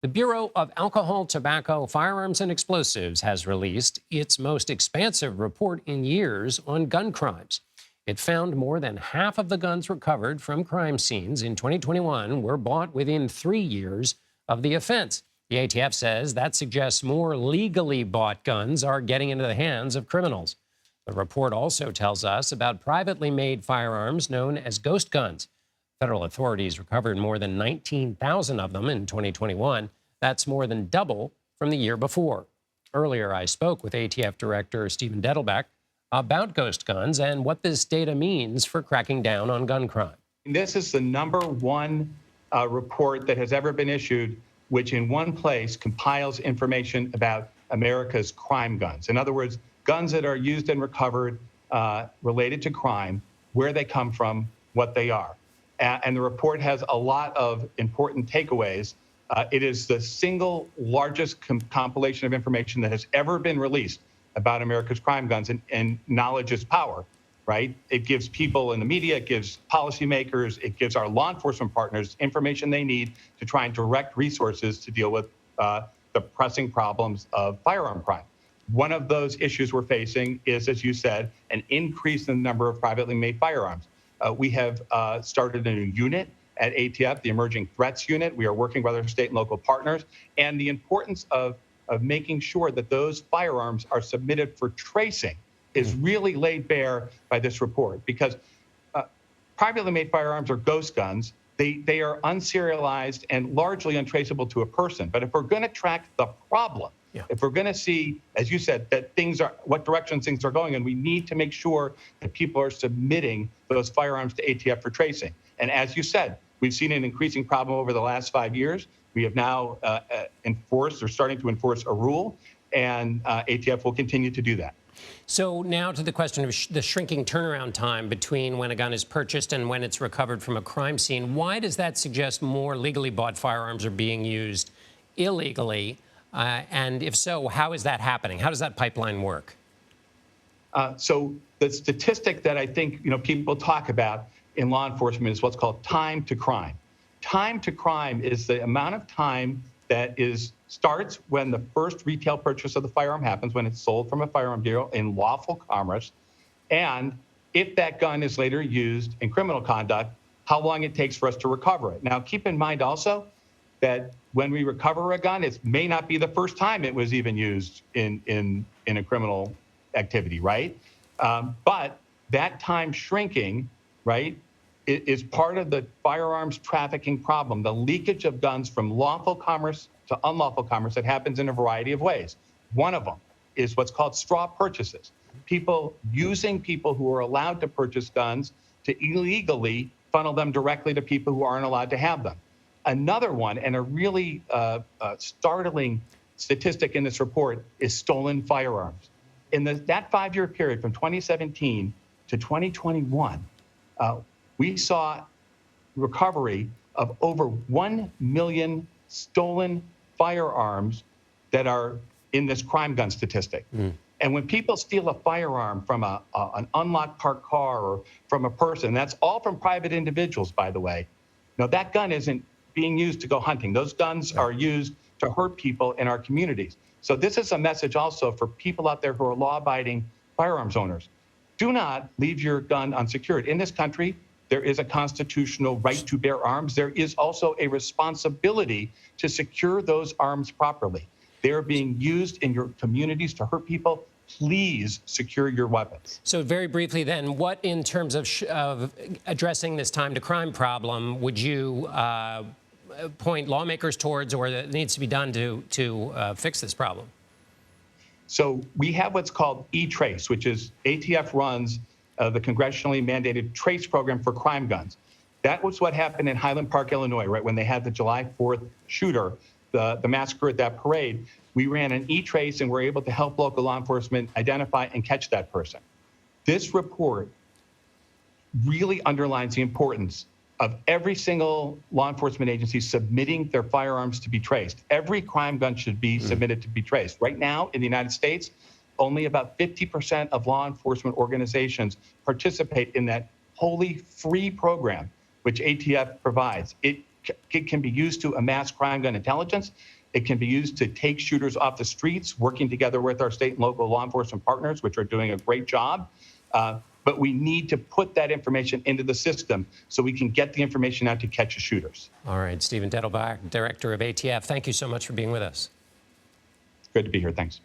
The Bureau of Alcohol, Tobacco, Firearms and Explosives has released its most expansive report in years on gun crimes. It found more than half of the guns recovered from crime scenes in 2021 were bought within 3 years of the offense. The ATF says that suggests more legally bought guns are getting into the hands of criminals. The report also tells us about privately made firearms known as ghost guns. Federal authorities recovered more than 19,000 of them in 2021. That's more than double from the year before. Earlier, I spoke with ATF Director Steven Dettelbach about ghost guns and what this data means for cracking down on gun crime. This is the number one report that has ever been issued, which in one place compiles information about America's crime guns. In other words, guns that are used and recovered related to crime, where they come from, what they are. And the report has a lot of important takeaways. It is the single largest compilation of information that has ever been released about America's crime guns, and knowledge is power, right? It gives people in the media, it gives policymakers, it gives our law enforcement partners information they need to try and direct resources to deal with the pressing problems of firearm crime. One of those issues we're facing is, as you said, an increase in the number of privately made firearms. We have started a new unit at ATF, the Emerging Threats Unit. We are working with our state and local partners, and the importance of making sure that those firearms are submitted for tracing is really laid bare by this report, because privately made firearms are ghost guns. They are unserialized and largely untraceable to a person. But if we're going to track the problem, if we're going to see, as you said, that what direction things are going in, we need to make sure that people are submitting those firearms to ATF for tracing. And as you said, we've seen an increasing problem over the last 5 years. We have now starting to enforce a rule, and ATF will continue to do that. So now to the question of the shrinking turnaround time between when a gun is purchased and when it's recovered from a crime scene. Why does that suggest more legally bought firearms are being used illegally? And if so, how is that happening? How does that pipeline work? So the statistic that I think people talk about in law enforcement is what's called time to crime. Time to crime is the amount of time that starts when the first retail purchase of the firearm happens, when it's sold from a firearm dealer in lawful commerce, and if that gun is later used in criminal conduct, how long it takes for us to recover it. Now, keep in mind also that when we recover a gun, it may not be the first time it was even used in a criminal activity, right? But that time shrinking, right, is part of the firearms trafficking problem, the leakage of guns from lawful commerce to unlawful commerce that happens in a variety of ways. One of them is what's called straw purchases. People using people who are allowed to purchase guns to illegally funnel them directly to people who aren't allowed to have them. Another one, and a really startling statistic in this report, is stolen firearms. In that 5-year period from 2017 to 2021, we saw recovery of over 1 million stolen firearms that are in this crime gun statistic. And when people steal a firearm from an unlocked parked car or from a person, that's all from private individuals, by the way. Now, that gun isn't being used to go hunting. Those guns are used to hurt people in our communities. So this is a message also for people out there who are law-abiding firearms owners. Do not leave your gun unsecured. In this country, there is a constitutional right to bear arms. There is also a responsibility to secure those arms properly. They're being used in your communities to hurt people. Please secure your weapons. So very briefly then, what in terms of addressing this time to crime problem would you point lawmakers towards, or that needs to be done to fix this problem? So we have what's called E-Trace, which is ATF runs the congressionally mandated trace program for crime guns. That was what happened in Highland Park, Illinois, right when they had the July 4th shooter, the massacre at that parade. We ran an E-Trace and were able to help local law enforcement identify and catch that person. This report really underlines the importance of every single law enforcement agency submitting their firearms to be traced. Every crime gun should be submitted to be traced. Right now in the United States, only about 50% of law enforcement organizations participate in that wholly free program which ATF provides. It it can be used to amass crime gun intelligence. It can be used to take shooters off the streets, working together with our state and local law enforcement partners, which are doing a great job. But we need to put that information into the system so we can get the information out to catch the shooters. All right, Steven Dettelbach, Director of ATF, thank you so much for being with us. Good to be here. Thanks.